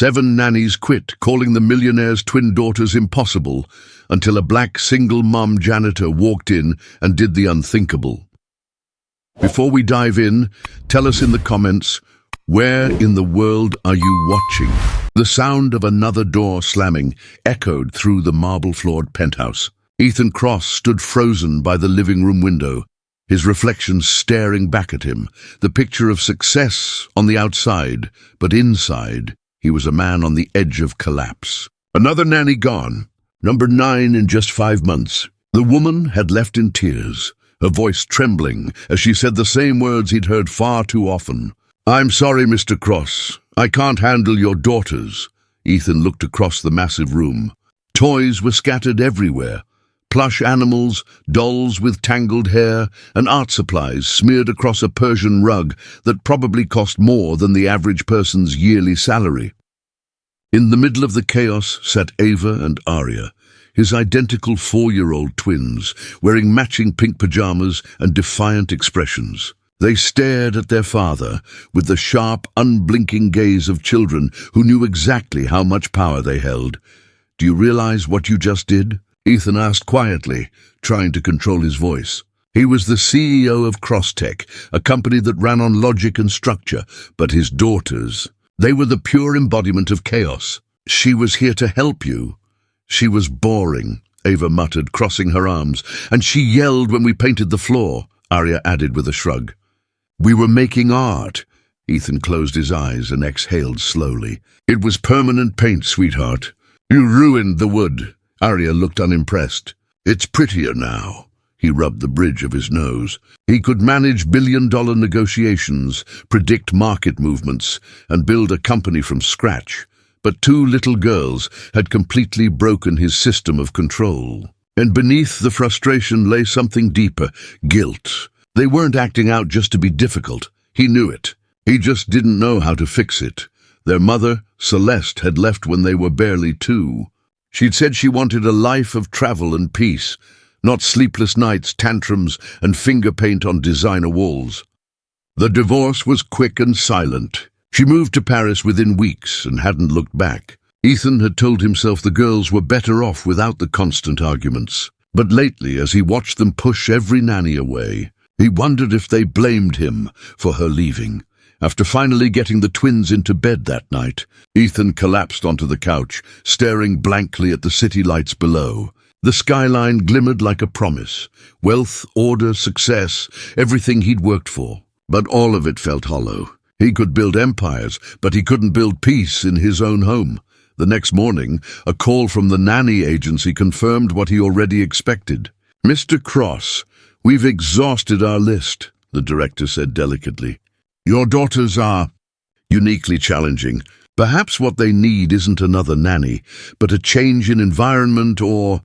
7 nannies quit, calling the millionaire's twin daughters impossible, until a black single-mom janitor walked in and did the unthinkable. Before we dive in, tell us in the comments, where in the world are you watching? The sound of another door slamming echoed through the marble-floored penthouse. Ethan Cross stood frozen by the living room window, his reflection staring back at him, the picture of success on the outside, but inside, he was a man on the edge of collapse. Another nanny gone, number 9 in just 5 months. The woman had left in tears, her voice trembling as she said the same words he'd heard far too often. "I'm sorry, Mr. Cross. I can't handle your daughters." Ethan looked across the massive room. Toys were scattered everywhere. Plush animals, dolls with tangled hair, and art supplies smeared across a Persian rug that probably cost more than the average person's yearly salary. In the middle of the chaos sat Ava and Arya, his identical 4-year-old twins, wearing matching pink pajamas and defiant expressions. They stared at their father with the sharp, unblinking gaze of children who knew exactly how much power they held. "Do you realize what you just did?" Ethan asked quietly, trying to control his voice. He was the CEO of Crosstech, a company that ran on logic and structure, but his daughters, they were the pure embodiment of chaos. "She was here to help you." "She was boring," Ava muttered, crossing her arms. "And she yelled when we painted the floor," Arya added with a shrug. "We were making art." Ethan closed his eyes and exhaled slowly. "It was permanent paint, sweetheart. You ruined the wood." Arya looked unimpressed. "It's prettier now." He rubbed the bridge of his nose. He could manage billion-dollar negotiations, predict market movements, and build a company from scratch. But 2 little girls had completely broken his system of control. And beneath the frustration lay something deeper, guilt. They weren't acting out just to be difficult. He knew it. He just didn't know how to fix it. Their mother, Celeste, had left when they were barely 2. She'd said she wanted a life of travel and peace, not sleepless nights, tantrums, and finger paint on designer walls. The divorce was quick and silent. She moved to Paris within weeks and hadn't looked back. Ethan had told himself the girls were better off without the constant arguments. But lately, as he watched them push every nanny away, he wondered if they blamed him for her leaving. After finally getting the twins into bed that night, Ethan collapsed onto the couch, staring blankly at the city lights below. The skyline glimmered like a promise. Wealth, order, success, everything he'd worked for. But all of it felt hollow. He could build empires, but he couldn't build peace in his own home. The next morning, a call from the nanny agency confirmed what he already expected. "Mr. Cross, we've exhausted our list," the director said delicately. "Your daughters are uniquely challenging. Perhaps what they need isn't another nanny, but a change in environment or...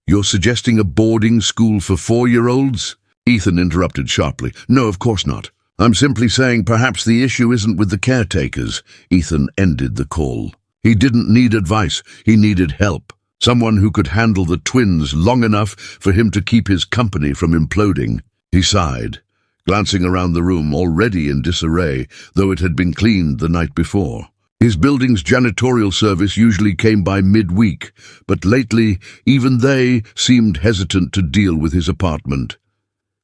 You're suggesting a boarding school for 4-year-olds? Ethan interrupted sharply. "No, of course not. I'm simply saying perhaps the issue isn't with the caretakers." Ethan ended the call. He didn't need advice. He needed help. Someone who could handle the twins long enough for him to keep his company from imploding. He sighed, glancing around the room already in disarray, though it had been cleaned the night before. His building's janitorial service usually came by mid-week, but lately even they seemed hesitant to deal with his apartment.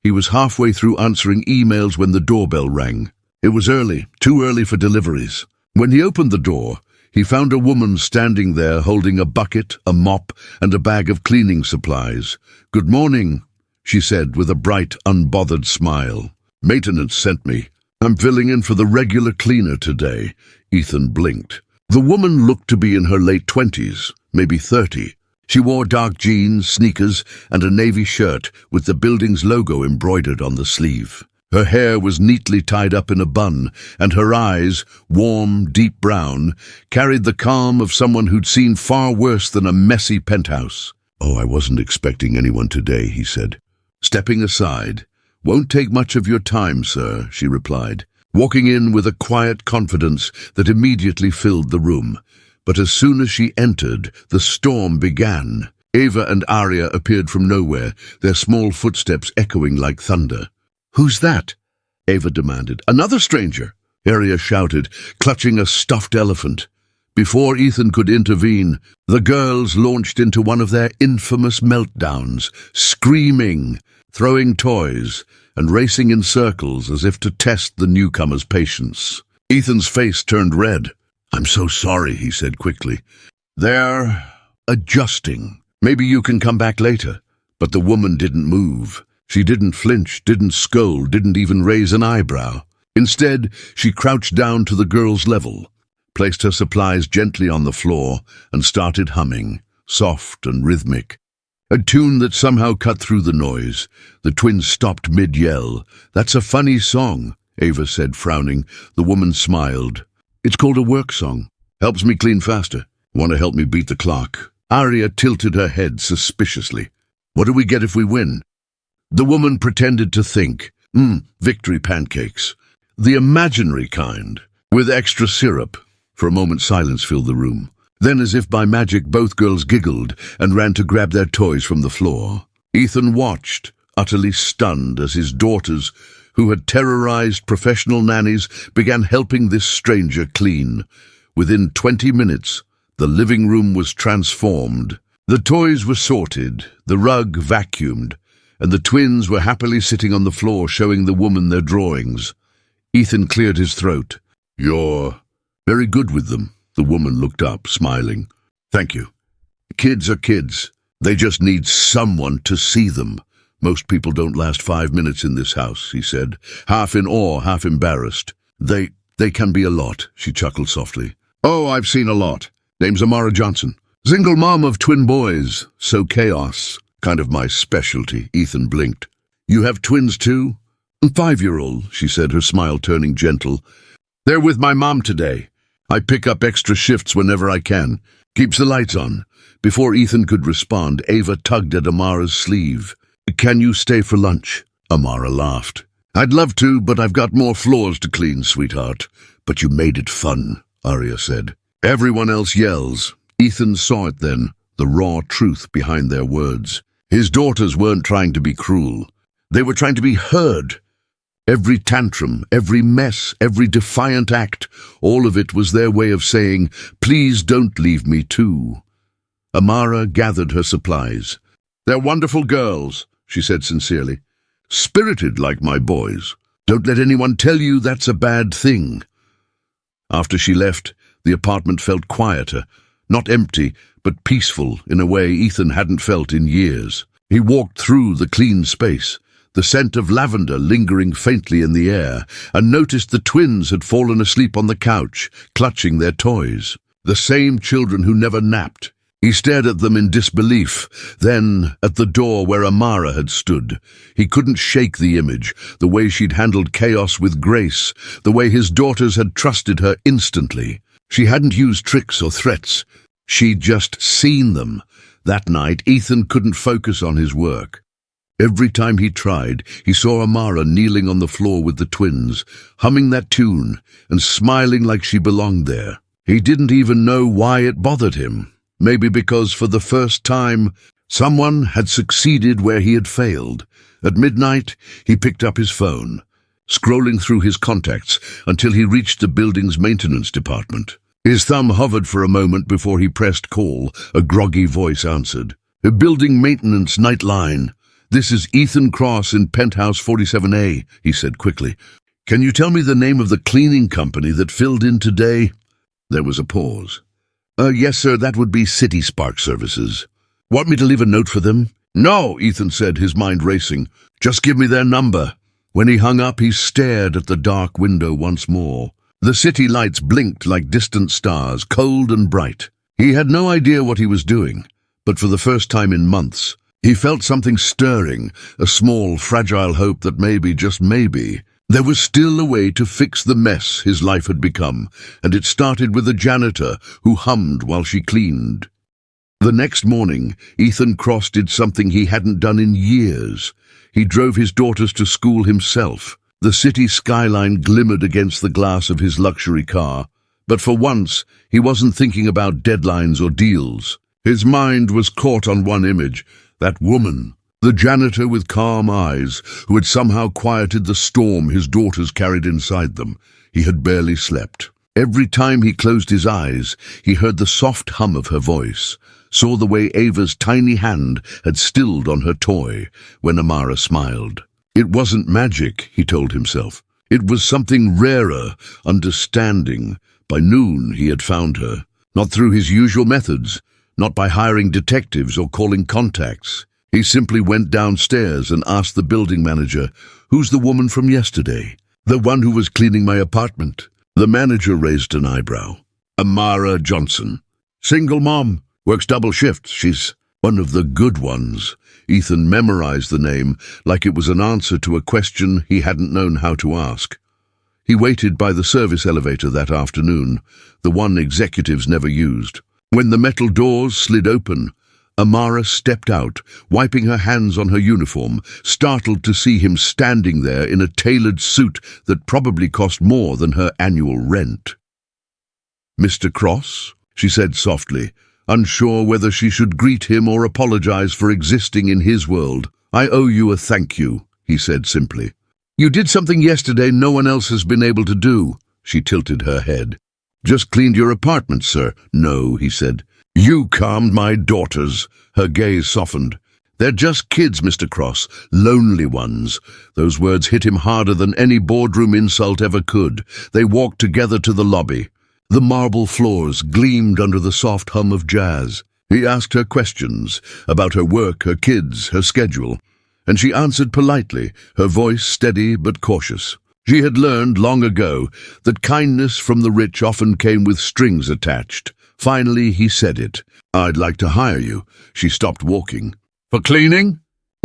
He was halfway through answering emails when the doorbell rang. It was early, too early for deliveries. When he opened the door, he found a woman standing there holding a bucket, a mop, and a bag of cleaning supplies. "Good morning," she said with a bright, unbothered smile. "Maintenance sent me. I'm filling in for the regular cleaner today." Ethan blinked. The woman looked to be in her late 20s, maybe 30. She wore dark jeans, sneakers, and a navy shirt with the building's logo embroidered on the sleeve. Her hair was neatly tied up in a bun, and her eyes, warm, deep brown, carried the calm of someone who'd seen far worse than a messy penthouse. "Oh, I wasn't expecting anyone today," he said, stepping aside. "Won't take much of your time, sir," she replied, walking in with a quiet confidence that immediately filled the room. But as soon as she entered, the storm began. Ava and Arya appeared from nowhere, their small footsteps echoing like thunder. "Who's that?" Ava demanded. "Another stranger," Arya shouted, clutching a stuffed elephant. Before Ethan could intervene, the girls launched into one of their infamous meltdowns, screaming, throwing toys, and racing in circles as if to test the newcomer's patience. Ethan's face turned red. "I'm so sorry," he said quickly. "They're adjusting. Maybe you can come back later." But the woman didn't move. She didn't flinch, didn't scold, didn't even raise an eyebrow. Instead, she crouched down to the girl's level, placed her supplies gently on the floor, and started humming, soft and rhythmic. A tune that somehow cut through the noise. The twins stopped mid-yell. "That's a funny song," Ava said, frowning. The woman smiled. "It's called a work song. Helps me clean faster. Want to help me beat the clock?" Aria tilted her head suspiciously. "What do we get if we win?" The woman pretended to think. Victory pancakes. The imaginary kind, with extra syrup." For a moment silence filled the room. Then, as if by magic, both girls giggled and ran to grab their toys from the floor. Ethan watched, utterly stunned, as his daughters, who had terrorized professional nannies, began helping this stranger clean. Within 20 minutes, the living room was transformed. The toys were sorted, the rug vacuumed, and the twins were happily sitting on the floor showing the woman their drawings. Ethan cleared his throat. "You're very good with them." The woman looked up, smiling. "Thank you. Kids are kids. They just need someone to see them. Most people don't last 5 minutes in this house," he said, half in awe, half embarrassed. They can be a lot," she chuckled softly. "Oh, I've seen a lot. Name's Amara Johnson. Single mom of twin boys, so chaos. Kind of my specialty." Ethan blinked. "You have twins too?" "5-year-old, she said, her smile turning gentle. "They're with my mom today. I pick up extra shifts whenever I can. Keeps the lights on." Before Ethan could respond, Ava tugged at Amara's sleeve. "Can you stay for lunch?" Amara laughed. "I'd love to, but I've got more floors to clean, sweetheart." "But you made it fun," Arya said. Everyone else yells. Ethan saw it then, the raw truth behind their words. His daughters weren't trying to be cruel. They were trying to be heard. Every tantrum, every mess, every defiant act, all of it was their way of saying, "Please don't leave me too." Amara gathered her supplies. "They're wonderful girls," she said sincerely. "Spirited like my boys. Don't let anyone tell you that's a bad thing." After she left, the apartment felt quieter, not empty, but peaceful in a way Ethan hadn't felt in years. He walked through the clean space, the scent of lavender lingering faintly in the air, and noticed the twins had fallen asleep on the couch, clutching their toys. The same children who never napped. He stared at them in disbelief, then at the door where Amara had stood. He couldn't shake the image, the way she'd handled chaos with grace, the way his daughters had trusted her instantly. She hadn't used tricks or threats. She'd just seen them. That night, Ethan couldn't focus on his work. Every time he tried, he saw Amara kneeling on the floor with the twins, humming that tune and smiling like she belonged there. He didn't even know why it bothered him. Maybe because for the first time, someone had succeeded where he had failed. At midnight, he picked up his phone, scrolling through his contacts until he reached the building's maintenance department. His thumb hovered for a moment before he pressed call. A groggy voice answered. "A building maintenance nightline. This is Ethan Cross in penthouse 47A, he said quickly. "Can you tell me the name of the cleaning company that filled in today?" There was a pause. "Yes, sir, that would be City Spark Services." "Want me to leave a note for them?" "No," Ethan said, his mind racing. "Just give me their number." When he hung up, he stared at the dark window once more. The city lights blinked like distant stars, cold and bright. He had no idea what he was doing, but for the first time in months, he felt something stirring, a small, fragile hope that maybe, just maybe, there was still a way to fix the mess his life had become, and it started with a janitor who hummed while she cleaned. The next morning, Ethan Cross did something he hadn't done in years. He drove his daughters to school himself. The city skyline glimmered against the glass of his luxury car, but for once, he wasn't thinking about deadlines or deals. His mind was caught on one image, that woman, the janitor with calm eyes, who had somehow quieted the storm his daughters carried inside them. He had barely slept. Every time he closed his eyes, he heard the soft hum of her voice, saw the way Ava's tiny hand had stilled on her toy when Amara smiled. It wasn't magic, he told himself. It was something rarer, understanding. By noon he had found her, not through his usual methods, not by hiring detectives or calling contacts. He simply went downstairs and asked the building manager, "Who's the woman from yesterday? The one who was cleaning my apartment?" The manager raised an eyebrow. "Amara Johnson. Single mom. Works double shifts. She's one of the good ones." Ethan memorized the name like it was an answer to a question he hadn't known how to ask. He waited by the service elevator that afternoon, the one executives never used. When the metal doors slid open, Amara stepped out, wiping her hands on her uniform, startled to see him standing there in a tailored suit that probably cost more than her annual rent. "Mr. Cross?" she said softly, unsure whether she should greet him or apologize for existing in his world. "I owe you a thank you," he said simply. "You did something yesterday no one else has been able to do." She tilted her head. "Just cleaned your apartment, sir." "No," he said. "You calmed my daughters." Her gaze softened. "They're just kids, Mr. Cross, lonely ones." Those words hit him harder than any boardroom insult ever could. They walked together to the lobby. The marble floors gleamed under the soft hum of jazz. He asked her questions about her work, her kids, her schedule, and she answered politely, her voice steady but cautious. She had learned long ago that kindness from the rich often came with strings attached. Finally, he said it. "I'd like to hire you." She stopped walking. "For cleaning?"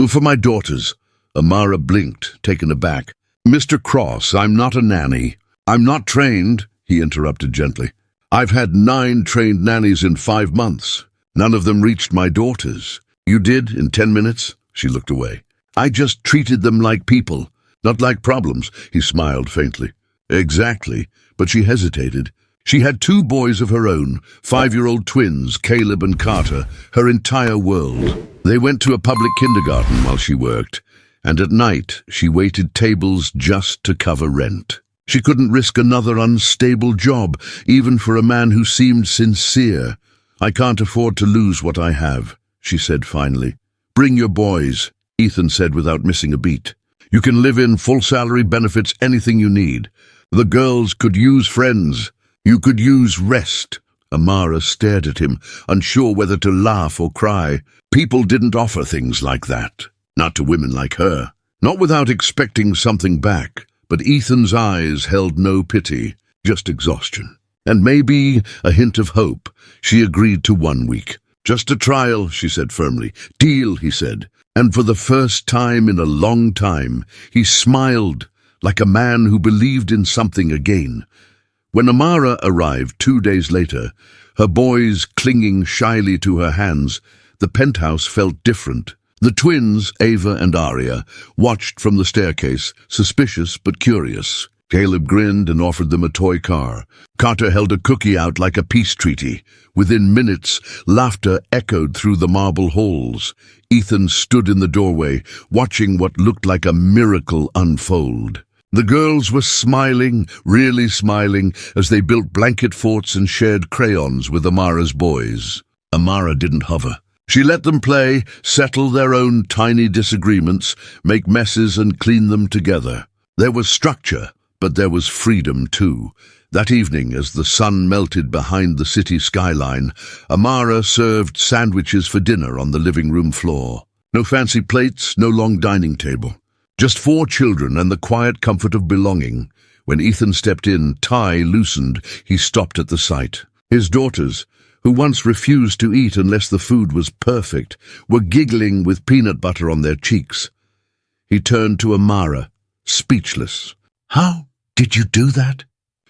"For my daughters." Amara blinked, taken aback. "Mr. Cross, I'm not a nanny." "I'm not trained," he interrupted gently. "I've had 9 trained nannies in 5 months. None of them reached my daughters." "You did, in 10 minutes?" She looked away. "I just treated them like people, not like problems." He smiled faintly. "Exactly," but she hesitated. She had 2 boys of her own, 5-year-old twins, Caleb and Carter, her entire world. They went to a public kindergarten while she worked, and at night she waited tables just to cover rent. She couldn't risk another unstable job, even for a man who seemed sincere. "I can't afford to lose what I have," she said finally. "Bring your boys," Ethan said without missing a beat. "You can live in, full salary, benefits, anything you need. The girls could use friends. You could use rest." Amara stared at him, unsure whether to laugh or cry. People didn't offer things like that. Not to women like her. Not without expecting something back. But Ethan's eyes held no pity, just exhaustion. And maybe a hint of hope. She agreed to 1 week. "Just a trial," she said firmly. "Deal," he said. And for the first time in a long time, he smiled, like a man who believed in something again. When Amara arrived 2 days later, her boys clinging shyly to her hands, the penthouse felt different. The twins, Ava and Aria, watched from the staircase, suspicious but curious. Caleb grinned and offered them a toy car. Carter held a cookie out like a peace treaty. Within minutes, laughter echoed through the marble halls. Ethan stood in the doorway, watching what looked like a miracle unfold. The girls were smiling, really smiling, as they built blanket forts and shared crayons with Amara's boys. Amara didn't hover. She let them play, settle their own tiny disagreements, make messes and clean them together. There was structure, but there was freedom too. That evening, as the sun melted behind the city skyline, Amara served sandwiches for dinner on the living room floor. No fancy plates, no long dining table. Just 4 children and the quiet comfort of belonging. When Ethan stepped in, tie loosened, he stopped at the sight. His daughters, who once refused to eat unless the food was perfect, were giggling with peanut butter on their cheeks. He turned to Amara, speechless. "How did you do that?"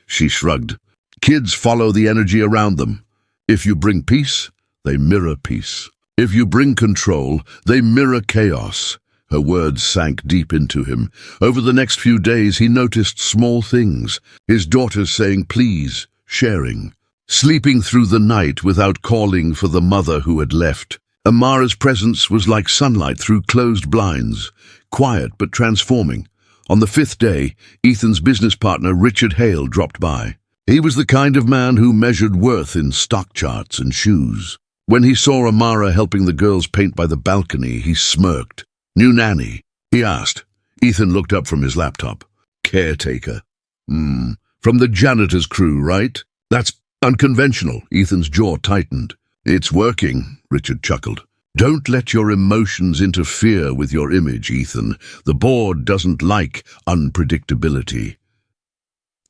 She shrugged. "Kids follow the energy around them. If you bring peace, they mirror peace. If you bring control, they mirror chaos." Her words sank deep into him. Over the next few days, he noticed small things. His daughters saying please, sharing. Sleeping through the night without calling for the mother who had left. Amara's presence was like sunlight through closed blinds, quiet but transforming. On the 5th day, Ethan's business partner Richard Hale dropped by. He was the kind of man who measured worth in stock charts and shoes. When he saw Amara helping the girls paint by the balcony, he smirked. "New nanny?" he asked. Ethan looked up from his laptop. "Caretaker. From the janitor's crew, right? That's unconventional." Ethan's jaw tightened. "It's working," Richard chuckled. "Don't let your emotions interfere with your image, Ethan. The board doesn't like unpredictability."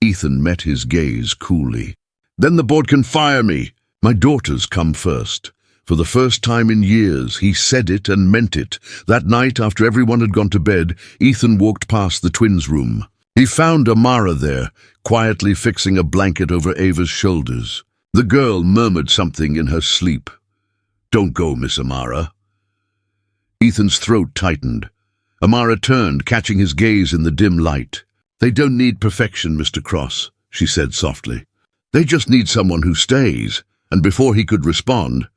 Ethan met his gaze coolly. "Then the board can fire me. My daughters come first." For the first time in years, he said it and meant it. That night, after everyone had gone to bed, Ethan walked past the twins' room. He found Amara there, quietly fixing a blanket over Ava's shoulders. The girl murmured something in her sleep. "Don't go, Miss Amara." Ethan's throat tightened. Amara turned, catching his gaze in the dim light. "They don't need perfection, Mr. Cross," she said softly. "They just need someone who stays." And before he could respond,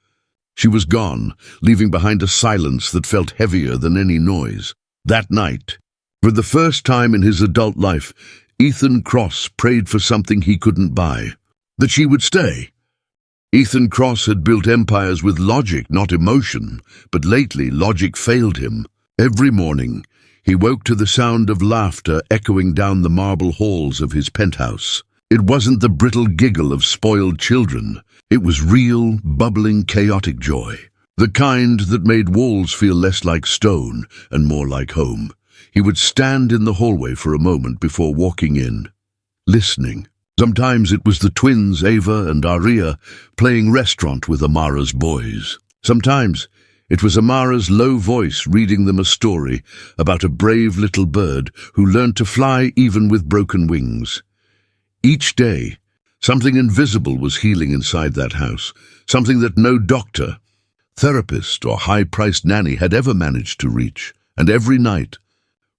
she was gone, leaving behind a silence that felt heavier than any noise. That night, for the first time in his adult life, Ethan Cross prayed for something he couldn't buy. That she would stay. Ethan Cross had built empires with logic, not emotion, but lately logic failed him. Every morning, he woke to the sound of laughter echoing down the marble halls of his penthouse. It wasn't the brittle giggle of spoiled children. It was real, bubbling, chaotic joy. The kind that made walls feel less like stone and more like home. He would stand in the hallway for a moment before walking in, listening. Sometimes it was the twins, Ava and Aria, playing restaurant with Amara's boys. Sometimes it was Amara's low voice reading them a story about a brave little bird who learned to fly even with broken wings. Each day, something invisible was healing inside that house, something that no doctor, therapist, or high-priced nanny had ever managed to reach. And every night,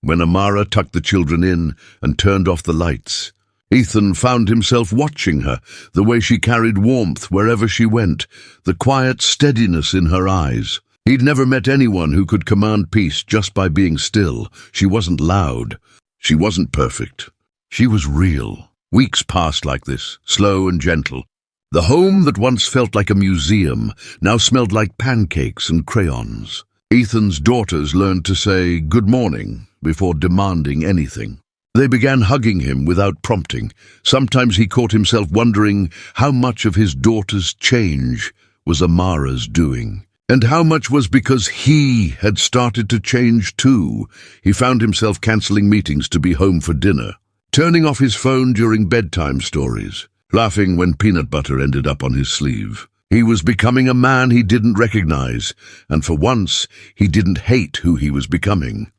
when Amara tucked the children in and turned off the lights, Ethan found himself watching her, the way she carried warmth wherever she went, the quiet steadiness in her eyes. He'd never met anyone who could command peace just by being still. She wasn't loud. She wasn't perfect. She was real. Weeks passed like this, slow and gentle. The home that once felt like a museum now smelled like pancakes and crayons. Ethan's daughters learned to say good morning before demanding anything. They began hugging him without prompting. Sometimes he caught himself wondering how much of his daughter's change was Amara's doing. And how much was because he had started to change too. He found himself cancelling meetings to be home for dinner, turning off his phone during bedtime stories, laughing when peanut butter ended up on his sleeve. He was becoming a man he didn't recognize, and for once he didn't hate who he was becoming.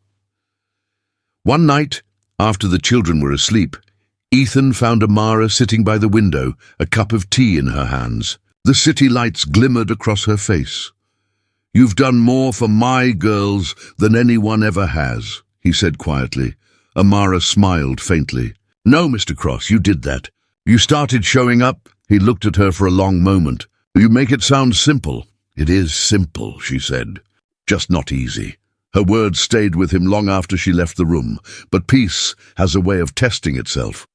One night, after the children were asleep, Ethan found Amara sitting by the window, a cup of tea in her hands. The city lights glimmered across her face. "You've done more for my girls than anyone ever has," he said quietly. Amara smiled faintly. "No, Mr. Cross, you did that. You started showing up." He looked at her for a long moment. "You make it sound simple." "It is simple," she said. "Just not easy." Her words stayed with him long after she left the room, but peace has a way of testing itself.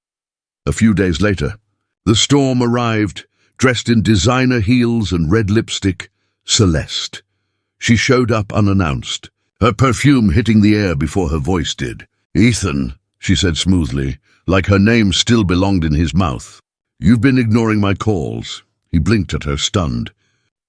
A few days later, the storm arrived, dressed in designer heels and red lipstick, Celeste. She showed up unannounced, her perfume hitting the air before her voice did. "Ethan," she said smoothly, like her name still belonged in his mouth. "You've been ignoring my calls." He blinked at her, stunned.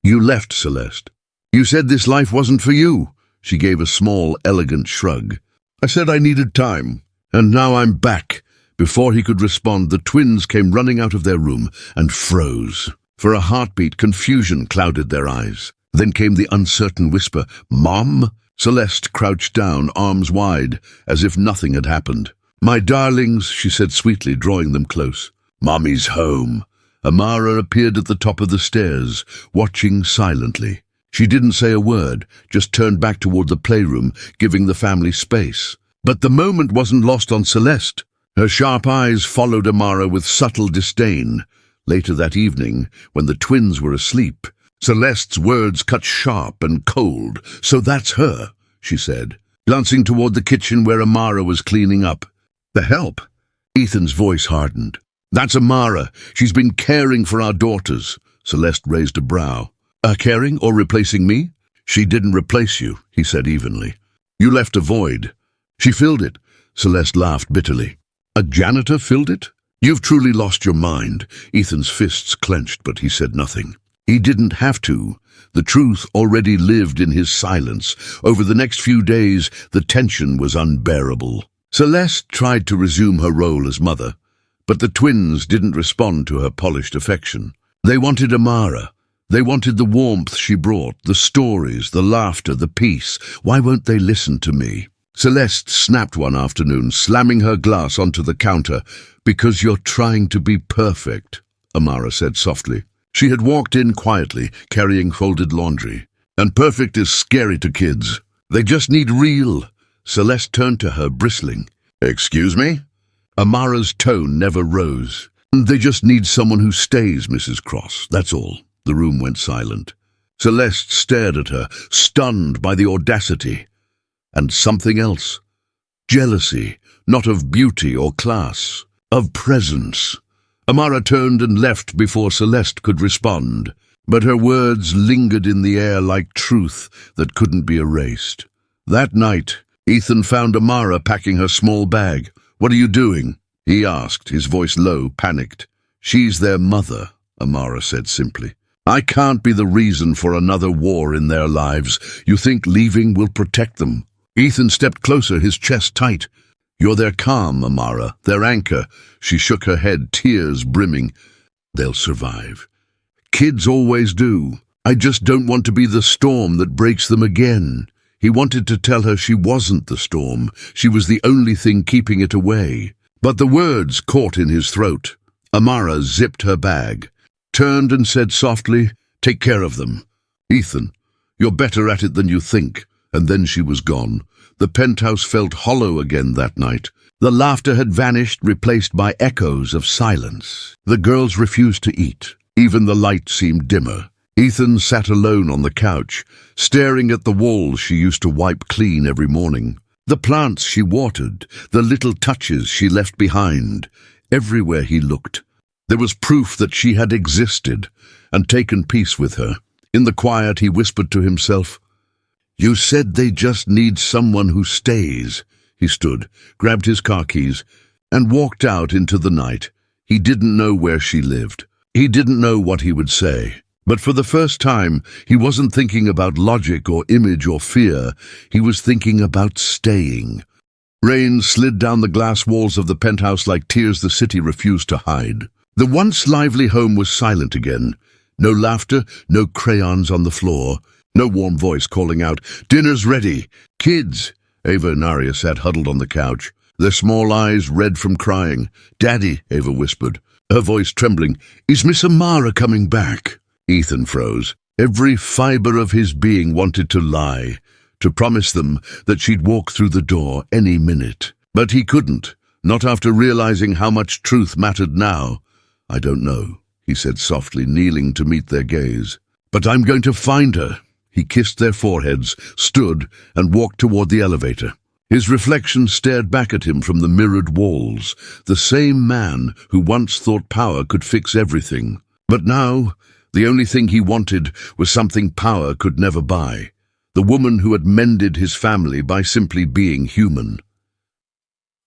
"You left, Celeste. You said this life wasn't for you." She gave a small, elegant shrug. "I said I needed time, and now I'm back." Before he could respond, the twins came running out of their room and froze. For a heartbeat, confusion clouded their eyes. Then came the uncertain whisper, "Mom?" Celeste crouched down, arms wide, as if nothing had happened. "My darlings," she said sweetly, drawing them close. "Mommy's home." Amara appeared at the top of the stairs, watching silently. She didn't say a word, just turned back toward the playroom, giving the family space. But the moment wasn't lost on Celeste. Her sharp eyes followed Amara with subtle disdain. Later that evening, when the twins were asleep, Celeste's words cut sharp and cold. "So that's her," she said, glancing toward the kitchen where Amara was cleaning up. "The help?" Ethan's voice hardened. That's Amara. She's been caring for our daughters. Celeste raised a brow. Caring or replacing me? She didn't replace you, he said evenly. You left a void. She filled it. Celeste laughed bitterly. A janitor filled it? You've truly lost your mind. Ethan's fists clenched, but he said nothing. He didn't have to. The truth already lived in his silence. Over the next few days, the tension was unbearable. Celeste tried to resume her role as mother, but the twins didn't respond to her polished affection. They wanted Amara. They wanted the warmth she brought, the stories, the laughter, the peace. Why won't they listen to me? Celeste snapped one afternoon, slamming her glass onto the counter. Because you're trying to be perfect, Amara said softly. She had walked in quietly, carrying folded laundry. And perfect is scary to kids. They just need real. Celeste turned to her, bristling. Excuse me? Amara's tone never rose. They just need someone who stays, Mrs. Cross, that's all. The room went silent. Celeste stared at her, stunned by the audacity. And something else. Jealousy, not of beauty or class, of presence. Amara turned and left before Celeste could respond, but her words lingered in the air like truth that couldn't be erased. That night, Ethan found Amara packing her small bag. What are you doing? He asked, his voice low, panicked. She's their mother, Amara said simply. I can't be the reason for another war in their lives. You think leaving will protect them? Ethan stepped closer, his chest tight. You're their calm, Amara, their anchor. She shook her head, tears brimming. They'll survive. Kids always do. I just don't want to be the storm that breaks them again. He wanted to tell her she wasn't the storm. She was the only thing keeping it away. But the words caught in his throat. Amara zipped her bag, turned and said softly, Take care of them. Ethan, you're better at it than you think. And then she was gone. The penthouse felt hollow again that night. The laughter had vanished, replaced by echoes of silence. The girls refused to eat. Even the light seemed dimmer. Ethan sat alone on the couch, staring at the walls she used to wipe clean every morning. The plants she watered, the little touches she left behind. Everywhere he looked, there was proof that she had existed and taken peace with her. In the quiet, he whispered to himself, You said they just need someone who stays. He stood, grabbed his car keys, and walked out into the night. He didn't know where she lived. He didn't know what he would say. But for the first time, he wasn't thinking about logic or image or fear. He was thinking about staying. Rain slid down the glass walls of the penthouse like tears the city refused to hide. The once lively home was silent again. No laughter, no crayons on the floor. No warm voice calling out, Dinner's ready. Kids! Ava and Arya sat huddled on the couch, their small eyes red from crying. Daddy, Ava whispered, her voice trembling. Is Miss Amara coming back? Ethan froze. Every fiber of his being wanted to lie, to promise them that she'd walk through the door any minute. But he couldn't, not after realizing how much truth mattered now. I don't know, he said softly, kneeling to meet their gaze. But I'm going to find her. He kissed their foreheads, stood, and walked toward the elevator. His reflection stared back at him from the mirrored walls, the same man who once thought power could fix everything. But now, the only thing he wanted was something power could never buy. The woman who had mended his family by simply being human.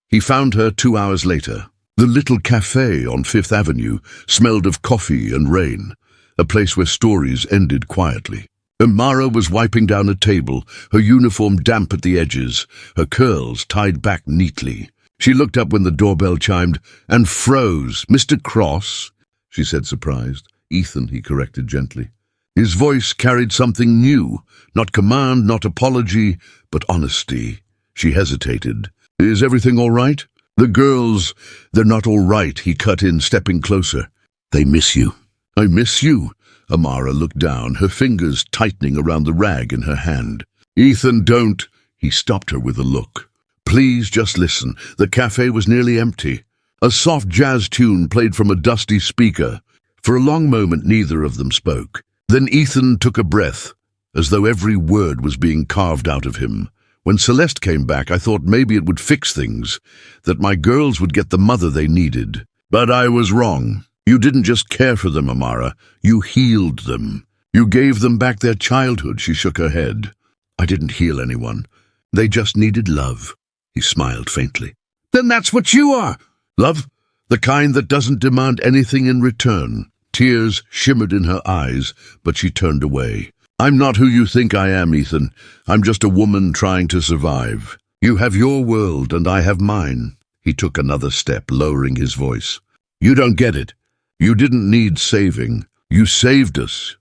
He found her 2 hours later. The little cafe on Fifth Avenue smelled of coffee and rain, a place where stories ended quietly. Amara was wiping down a table, her uniform damp at the edges, her curls tied back neatly. She looked up when the doorbell chimed and froze. Mr. Cross, she said, surprised. Ethan, he corrected gently. His voice carried something new, not command, not apology, but honesty. She hesitated. Is everything all right? The girls, they're not all right, he cut in, stepping closer. They miss you. I miss you. Amara looked down, her fingers tightening around the rag in her hand. Ethan, don't. He stopped her with a look. Please just listen. The cafe was nearly empty. A soft jazz tune played from a dusty speaker. For a long moment, neither of them spoke. Then Ethan took a breath, as though every word was being carved out of him. When Celeste came back, I thought maybe it would fix things, that my girls would get the mother they needed. But I was wrong. You didn't just care for them, Amara. You healed them. You gave them back their childhood." She shook her head. "I didn't heal anyone. They just needed love." He smiled faintly. "Then that's what you are." "Love? The kind that doesn't demand anything in return." Tears shimmered in her eyes, but she turned away. "I'm not who you think I am, Ethan. I'm just a woman trying to survive. You have your world and I have mine." He took another step, lowering his voice. "You don't get it. You didn't need saving. You saved us."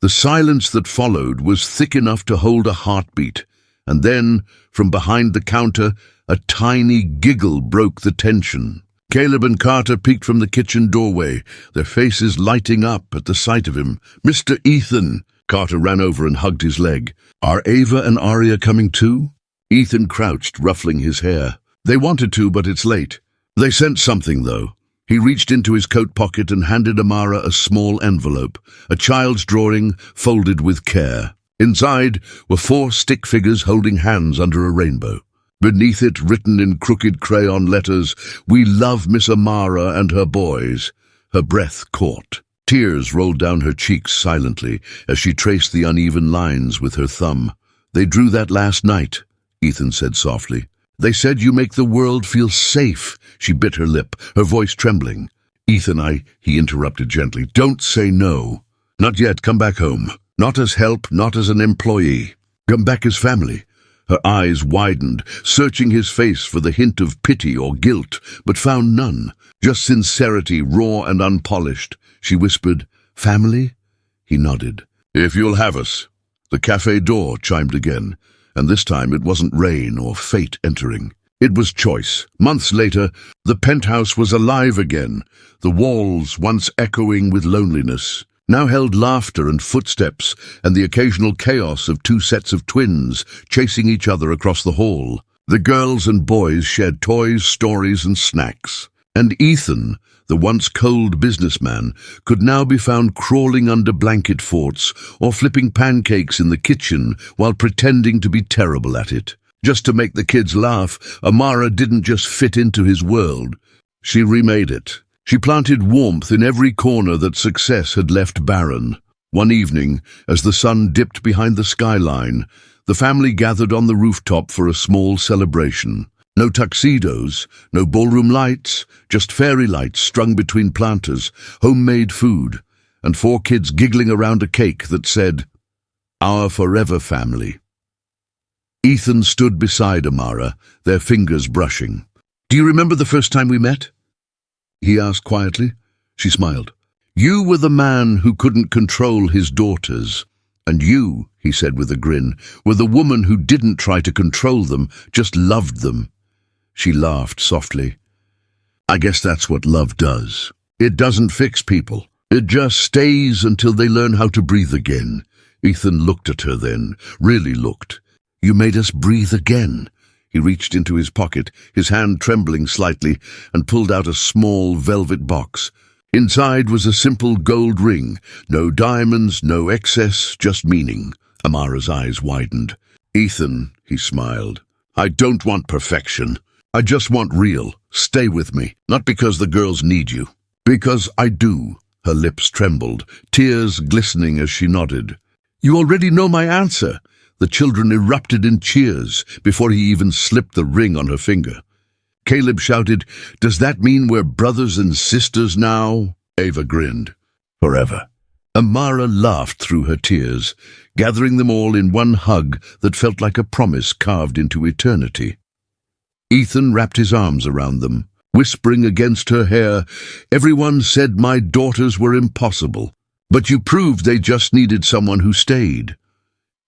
The silence that followed was thick enough to hold a heartbeat, and then, from behind the counter, a tiny giggle broke the tension. Caleb and Carter peeked from the kitchen doorway, their faces lighting up at the sight of him. "Mr. Ethan!" Carter ran over and hugged his leg. "Are Ava and Arya coming too?" Ethan crouched, ruffling his hair. "They wanted to, but it's late. They sent something, though." He reached into his coat pocket and handed Amara a small envelope, a child's drawing folded with care. Inside were 4 stick figures holding hands under a rainbow. Beneath it, written in crooked crayon letters, "We love Miss Amara and her boys." Her breath caught. Tears rolled down her cheeks silently as she traced the uneven lines with her thumb. "They drew that last night," Ethan said softly. "They said you make the world feel safe." She bit her lip, her voice trembling. "Ethan, he interrupted gently. "Don't say no. Not yet. Come back home. Not as help, not as an employee. Come back as family." Her eyes widened, searching his face for the hint of pity or guilt, but found none. Just sincerity, raw and unpolished. She whispered, "Family?" He nodded. "If you'll have us." The cafe door chimed again, and this time it wasn't rain or fate entering. It was choice. Months later, the penthouse was alive again. The walls, once echoing with loneliness, now held laughter and footsteps and the occasional chaos of 2 sets of twins chasing each other across the hall. The girls and boys shared toys, stories, and snacks. And Ethan, the once cold businessman, could now be found crawling under blanket forts or flipping pancakes in the kitchen while pretending to be terrible at it. Just to make the kids laugh, Amara didn't just fit into his world. She remade it. She planted warmth in every corner that success had left barren. One evening, as the sun dipped behind the skyline, the family gathered on the rooftop for a small celebration. No tuxedos, no ballroom lights, just fairy lights strung between planters, homemade food, and 4 kids giggling around a cake that said, "Our forever family." Ethan stood beside Amara, their fingers brushing. "Do you remember the first time we met?" he asked quietly. She smiled. "You were the man who couldn't control his daughters. And you," he said with a grin, "were the woman who didn't try to control them, just loved them." She laughed softly. "I guess that's what love does. It doesn't fix people. It just stays until they learn how to breathe again." Ethan looked at her then, really looked. "You made us breathe again." He reached into his pocket, his hand trembling slightly, and pulled out a small velvet box. Inside was a simple gold ring. No diamonds, no excess, just meaning. Amara's eyes widened. "Ethan," he smiled, "I don't want perfection. I just want real. Stay with me. Not because the girls need you. Because I do." Her lips trembled, tears glistening as she nodded. "You already know my answer." The children erupted in cheers before he even slipped the ring on her finger. Caleb shouted, "Does that mean we're brothers and sisters now?" Ava grinned. "Forever." Amara laughed through her tears, gathering them all in one hug that felt like a promise carved into eternity. Ethan wrapped his arms around them, whispering against her hair, "Everyone said my daughters were impossible, but you proved they just needed someone who stayed."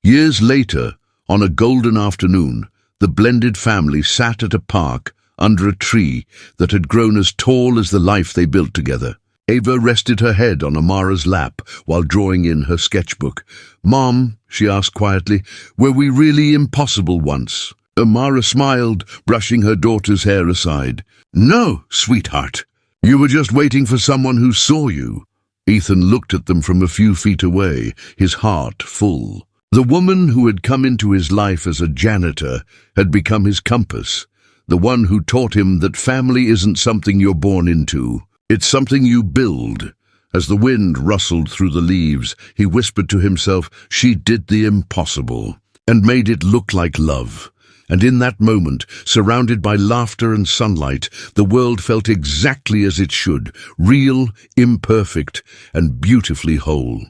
Years later, on a golden afternoon, the blended family sat at a park under a tree that had grown as tall as the life they built together. Ava rested her head on Amara's lap while drawing in her sketchbook. "Mom," she asked quietly, "were we really impossible once?" Amara smiled, brushing her daughter's hair aside. "No, sweetheart. You were just waiting for someone who saw you." Ethan looked at them from a few feet away, his heart full. The woman who had come into his life as a janitor had become his compass. The one who taught him that family isn't something you're born into. It's something you build. As the wind rustled through the leaves, he whispered to himself, "She did the impossible," and made it look like love. And in that moment, surrounded by laughter and sunlight, the world felt exactly as it should, real, imperfect, and beautifully whole.